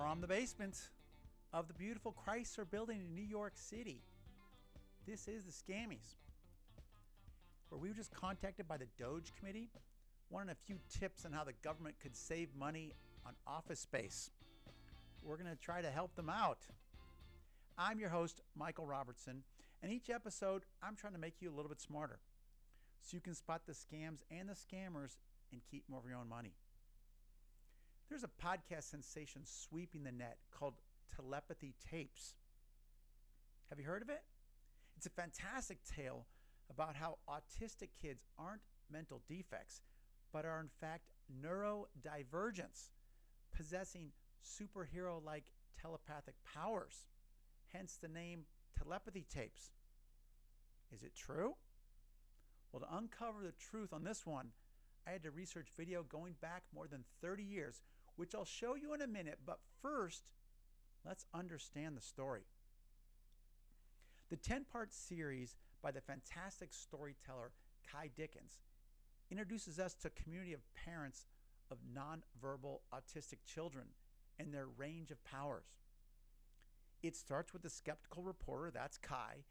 from the basement of the beautiful Chrysler building in New York City. This is the Scammies, where we were just contacted by the Doge Committee, wanting a few tips on how the government could save money on office space. We're going to try to help them out. I'm your host, Michael Robertson, and each episode I'm trying to make you a little bit smarter so you can spot the scams and the scammers and keep more of your own money. There's a podcast sensation sweeping the net called Telepathy Tapes. Have you heard of it? It's a fantastic tale about how autistic kids aren't mental defects, but are in fact neurodivergents, possessing superhero-like telepathic powers, hence the name Telepathy Tapes. Is it true? Well, to uncover the truth on this one, I had to research video going back more than 30 years, which I'll show you in a minute, but first, let's understand the story. The 10-part series by the fantastic storyteller Ky Dickens introduces us to a community of parents of nonverbal autistic children and their range of powers. It starts with the skeptical reporter, that's Ky,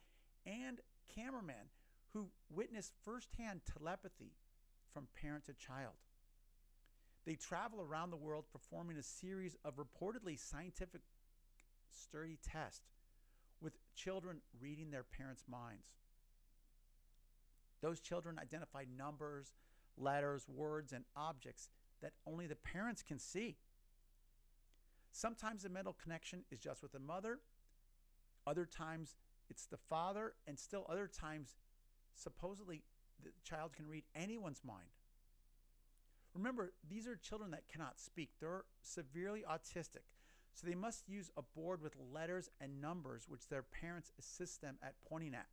and cameraman who witnessed firsthand telepathy from parent to child. They travel around the world performing a series of reportedly scientific sturdy tests with children reading their parents' minds. Those children identify numbers, letters, words, and objects that only the parents can see. Sometimes the mental connection is just with the mother, other times it's the father, and still other times supposedly the child can read anyone's mind. Remember, these are children that cannot speak. They're severely autistic, so they must use a board with letters and numbers which their parents assist them at pointing at.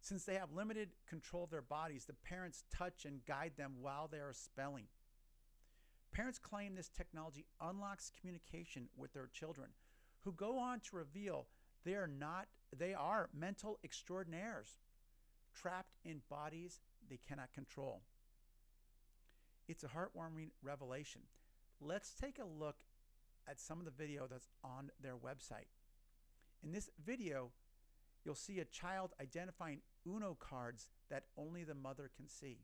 Since they have limited control of their bodies, the parents touch and guide them while they are spelling. Parents claim this technology unlocks communication with their children, who go on to reveal they are mental extraordinaires, trapped in bodies they cannot control. It's a heartwarming revelation. Let's take a look at some of the video that's on their website. In this video, you'll see a child identifying Uno cards that only the mother can see.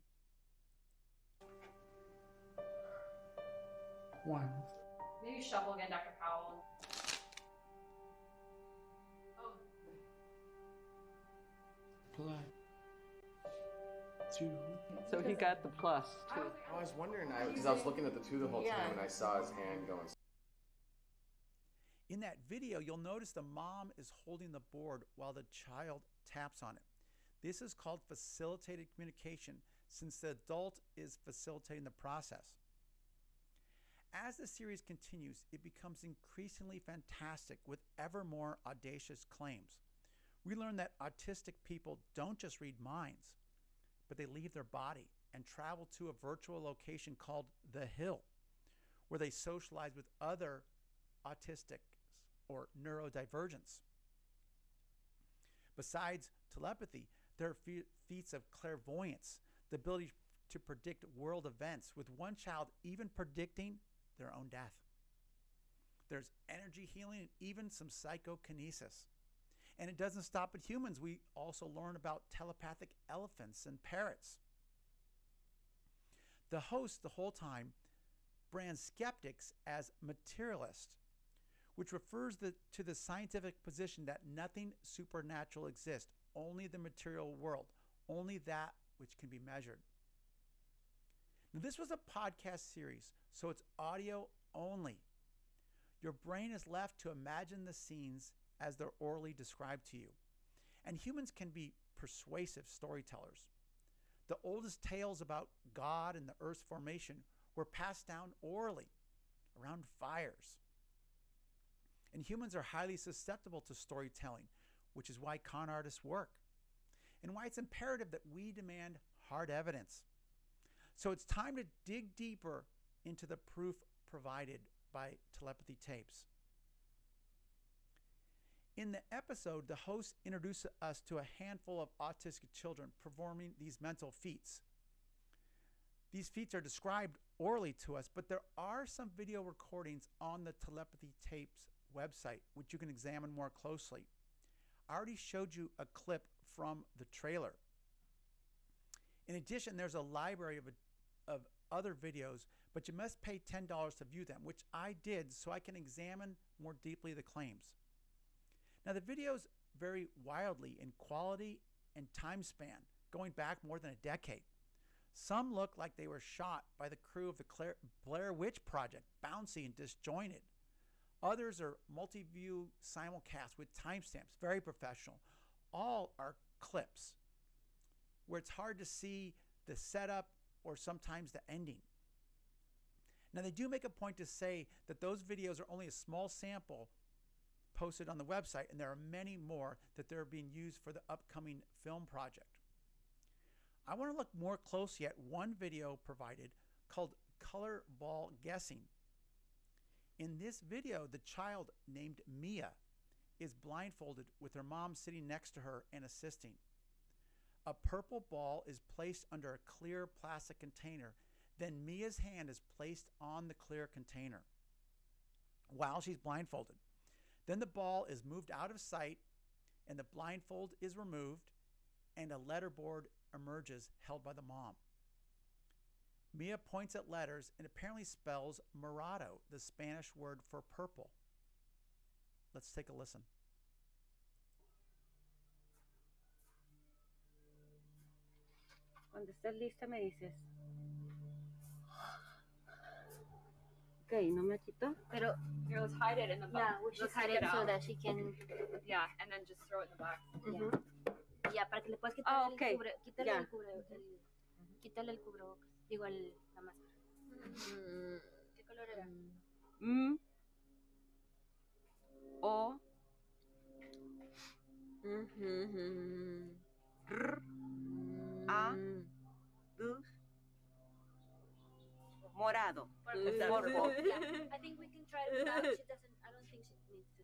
1. Maybe shuffle again, Dr. Powell. Oh. Plus 2. So he got the plus, too. I was wondering, because I was looking at the 2 the whole time, and I saw his hand going. In that video, you'll notice the mom is holding the board while the child taps on it. This is called facilitated communication, since the adult is facilitating the process. As the series continues, it becomes increasingly fantastic with ever more audacious claims. We learn that autistic people don't just read minds, but they leave their body and travel to a virtual location called The Hill, where they socialize with other autistics or neurodivergents. Besides telepathy, there are feats of clairvoyance, the ability to predict world events, with one child even predicting their own death. There's energy healing and even some psychokinesis. And it doesn't stop at humans. We also learn about telepathic elephants and parrots. The host the whole time brands skeptics as materialist, which refers to the scientific position that nothing supernatural exists, only the material world, only that which can be measured. Now, this was a podcast series, so it's audio only. Your brain is left to imagine the scenes as they're orally described to you. And humans can be persuasive storytellers. The oldest tales about God and the earth's formation were passed down orally around fires. And humans are highly susceptible to storytelling, which is why con artists work, and why it's imperative that we demand hard evidence. So it's time to dig deeper into the proof provided by Telepathy Tapes. In the episode, the host introduced us to a handful of autistic children performing these mental feats. These feats are described orally to us, but there are some video recordings on the Telepathy Tapes website, which you can examine more closely. I already showed you a clip from the trailer. In addition, there's a library of other videos, but you must pay $10 to view them, which I did so I can examine more deeply the claims. Now, the videos vary wildly in quality and time span, going back more than a decade. Some look like they were shot by the crew of the Blair Witch Project, bouncy and disjointed. Others are multi-view simulcast with timestamps, very professional. All are clips where it's hard to see the setup or sometimes the ending. Now, they do make a point to say that those videos are only a small sample posted on the website, and there are many more that they're being used for the upcoming film project. I want to look more closely at one video provided called Color Ball Guessing. In this video, the child named Mia is blindfolded with her mom sitting next to her and assisting. A purple ball is placed under a clear plastic container. Then Mia's hand is placed on the clear container while she's blindfolded. Then the ball is moved out of sight and the blindfold is removed and a letterboard emerges held by the mom. Mia points at letters and apparently spells morado, the Spanish word for purple. Let's take a listen. Cuando estés lista me dices. Okay, no me quito. Pero here, let's hide it in the box. Yeah, we should Let's hide take it so out. that she can. Yeah, and then just throw it in the box. Ya, para que le puedas quitar Ah, el okay. quítale Ya. el quítale el cubrebocas. Digo, la máscara. ¿Qué color era? O. A. Morado. Purple. Yeah, I think we can try it without. She doesn't. I don't think she needs to.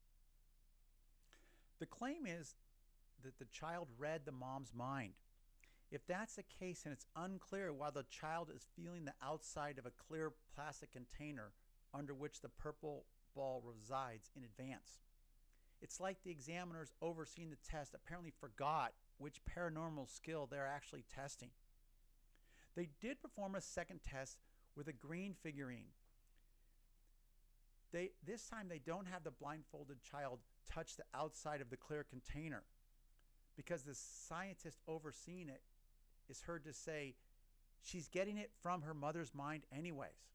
The claim is that the child read the mom's mind. If that's the case, then it's unclear why the child is feeling the outside of a clear plastic container under which the purple ball resides in advance. It's like the examiners overseeing the test apparently forgot which paranormal skill they're actually testing. They did perform a second test with a green figurine. This time they don't have the blindfolded child touch the outside of the clear container because the scientist overseeing it is heard to say she's getting it from her mother's mind anyways.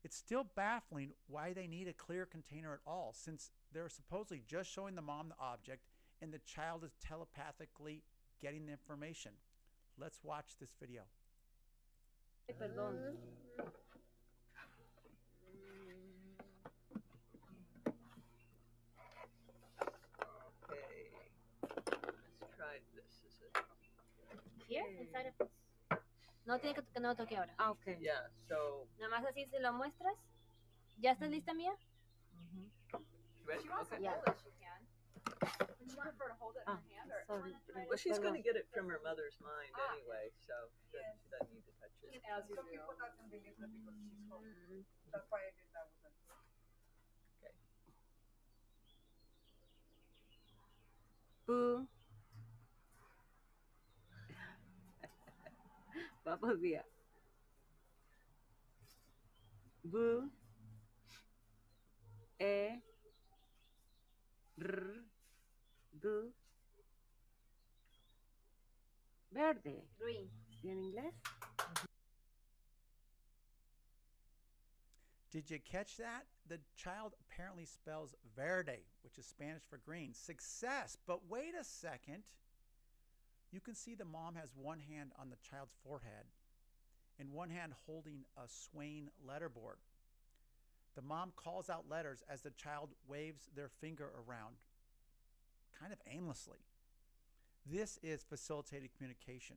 It's still baffling why they need a clear container at all, since they're supposedly just showing the mom the object and the child is telepathically getting the information. Let's watch this video. Perdón. Okay. Let's try this. Is it? Here, inside of this. No tiene que no toque ahora. Ah, okay. Yeah, so. Nada más así se lo muestras. ¿Ya estás lista, Mía? You ready? If she wants Okay. to hold it, she can. Would you prefer to hold it in her hand or? Sorry. Well, she's going to get it from her mother's mind anyway, so she doesn't need to touch it. As you Some do. people doesn't believe that because she's home. That's why I did that with her. Okay. Boo. Vamos, Mía. Boo. E. R. Do. Verde. Green. ¿Y en inglés? Did you catch that? The child apparently spells verde, which is Spanish for green. Success! But wait a second. You can see the mom has one hand on the child's forehead and one hand holding a swaying letterboard. The mom calls out letters as the child waves their finger around, kind of aimlessly. This is facilitated communication.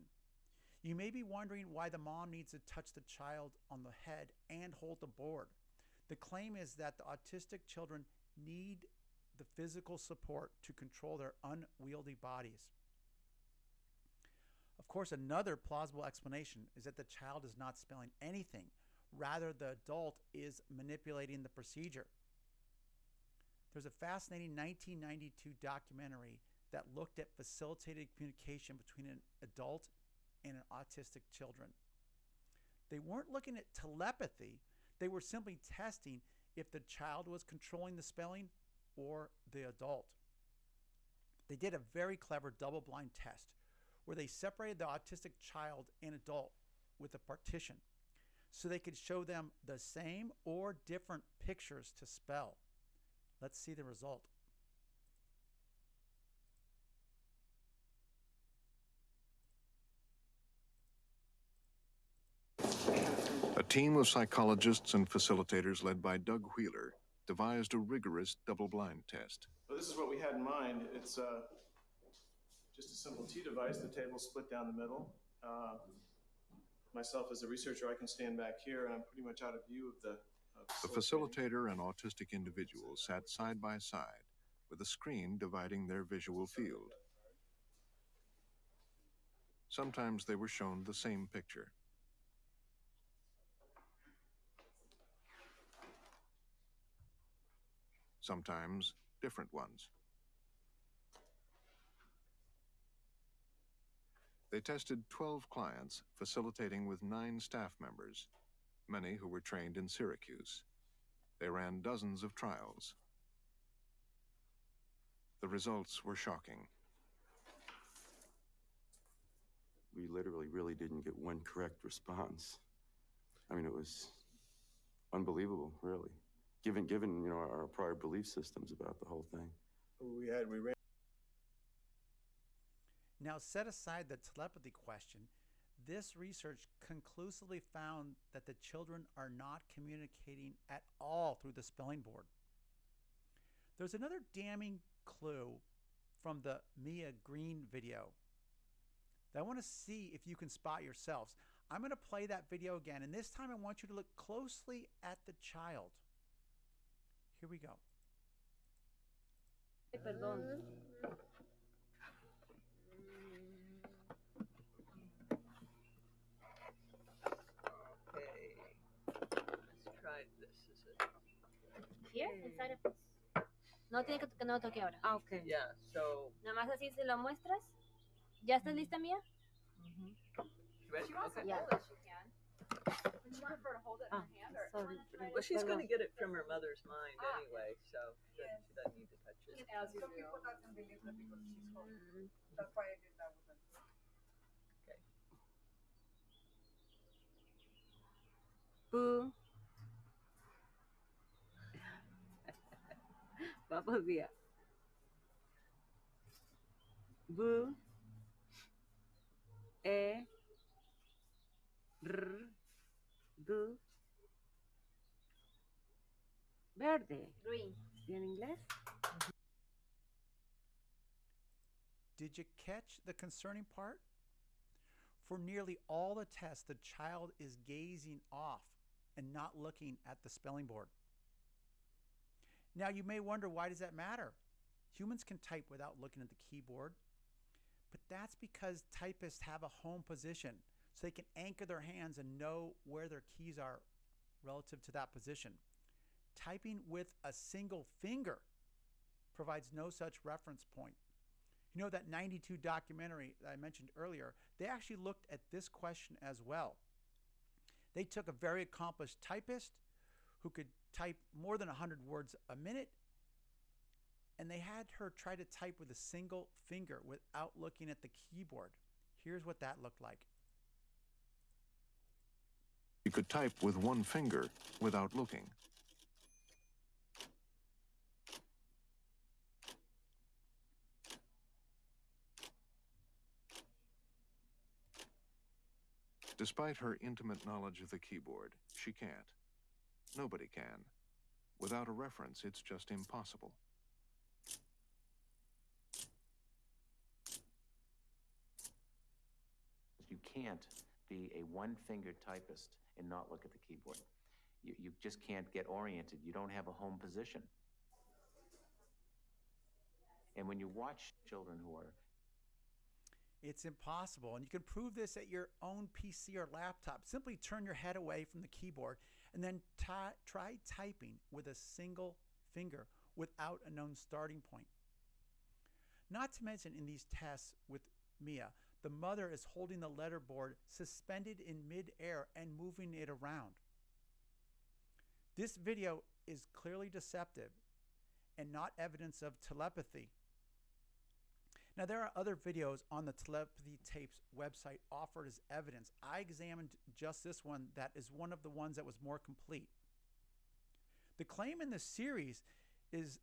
You may be wondering why the mom needs to touch the child on the head and hold the board. The claim is that the autistic children need the physical support to control their unwieldy bodies. Of Of course, another plausible explanation is that the child is not spelling anything. Rather, the adult is manipulating the procedure. There's a fascinating 1992 documentary that looked at facilitated communication between an adult and an autistic children. They weren't looking at telepathy. They were simply testing if the child was controlling the spelling or the adult. They did a very clever double-blind test where they separated the autistic child and adult with a partition so they could show them the same or different pictures to spell. Let's see the result. A team of psychologists and facilitators led by Doug Wheeler devised a rigorous double-blind test. Well, this is what we had in mind. It's just a simple T device. The table's split down the middle. Myself as a researcher, I can stand back here, and I'm pretty much out of view of the facilitator and autistic individuals sat side by side with a screen dividing their visual field. Sometimes they were shown the same picture. Sometimes different ones. They tested 12 clients, facilitating with 9 staff members, many who were trained in Syracuse. They ran dozens of trials. The results were shocking. We literally really didn't get one correct response. I mean, it was unbelievable, really, given our prior belief systems about the whole thing. we ran. Now, set aside the telepathy question, this research conclusively found that the children are not communicating at all through the spelling board. There's another damning clue from the Mia Green video that I want to see if you can spot yourselves. I'm going to play that video again, and this time I want you to look closely at the child. Here we go. Perdón. Okay. Let's try this. Is it? Here, inside of this. No tiene que no toque ahora. Ah, okay. Yeah, so. Nada más así se lo muestras. ¿Ya estás lista, Mía? You ready? She wants Okay. to hold it, she can. Would you prefer to hold it in her hand or? Sorry. Well, she's going to get it from her mother's mind Ah. anyway, so she doesn't need to touch it. As you Some do. people doesn't believe that because she's holding. That's why I did that with her. Okay. Boo. Vamos bien. Bu. E. R. Du. Verde. Green. ¿Y en inglés? Did you catch the concerning part? For nearly all the tests, the child is gazing off and not looking at the spelling board. Now, you may wonder, why does that matter? Humans can type without looking at the keyboard, but that's because typists have a home position, so they can anchor their hands and know where their keys are relative to that position. Typing with a single finger provides no such reference point. You know, that 92 documentary that I mentioned earlier, they actually looked at this question as well. They took a very accomplished typist who could type more than 100 words a minute, and they had her try to type with a single finger without looking at the keyboard. Here's what that looked like. You could type with one finger without looking. Despite her intimate knowledge of the keyboard, she can't. Nobody can. Without a reference, it's just impossible. You can't be a one-finger typist and not look at the keyboard. You just can't get oriented. You don't have a home position. And when you watch children who are... It's impossible, and you can prove this at your own PC or laptop. Simply turn your head away from the keyboard and then try typing with a single finger without a known starting point. Not to mention, in these tests with Mia, the mother is holding the letterboard suspended in midair and moving it around. This video is clearly deceptive and not evidence of telepathy. Now, there are other videos on the Telepathy Tapes website offered as evidence. I examined just this one that is one of the ones that was more complete. The claim in the series is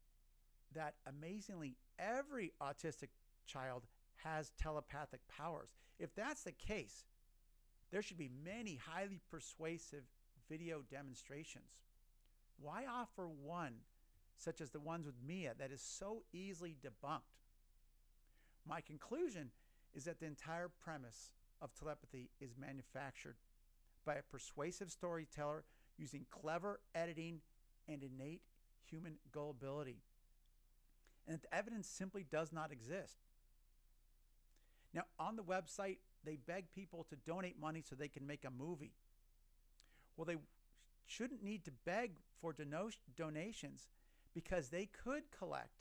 that amazingly every autistic child has telepathic powers. If that's the case, there should be many highly persuasive video demonstrations. Why offer one, such as the ones with Mia, that is so easily debunked? My conclusion is that the entire premise of telepathy is manufactured by a persuasive storyteller using clever editing and innate human gullibility, and that the evidence simply does not exist. Now, on the website, they beg people to donate money so they can make a movie. Well, they shouldn't need to beg for donations, because they could collect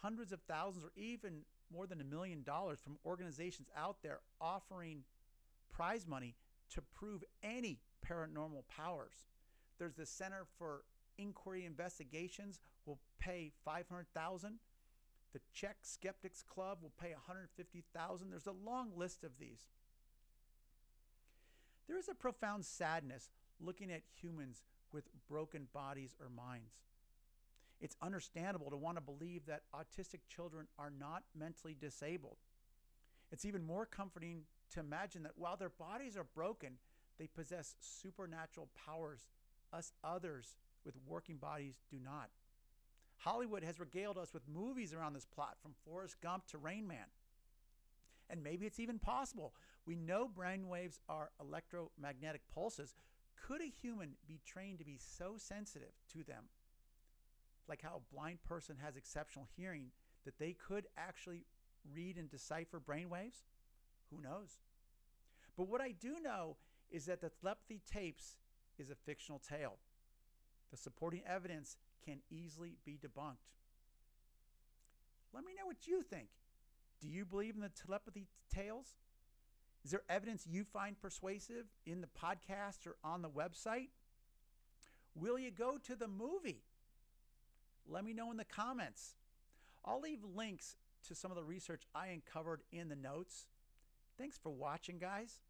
hundreds of thousands or even more than $1 million from organizations out there offering prize money to prove any paranormal powers. There's the Center for Inquiry Investigations will pay $500,000. The Czech Skeptics Club will pay $150,000. There's a long list of these. There is a profound sadness looking at humans with broken bodies or minds. It's understandable to want to believe that autistic children are not mentally disabled. It's even more comforting to imagine that while their bodies are broken, they possess supernatural powers us others with working bodies do not. Hollywood has regaled us with movies around this plot, from Forrest Gump to Rain Man. And maybe it's even possible. We know brainwaves are electromagnetic pulses. Could a human be trained to be so sensitive to them, like how a blind person has exceptional hearing, that they could actually read and decipher brainwaves? Who knows? But what I do know is that the Telepathy Tapes is a fictional tale. The supporting evidence can easily be debunked. Let me know what you think. Do you believe in the telepathy tales? Is there evidence you find persuasive in the podcast or on the website? Will you go to the movie? Let me know in the comments. I'll leave links to some of the research I uncovered in the notes. Thanks for watching, guys.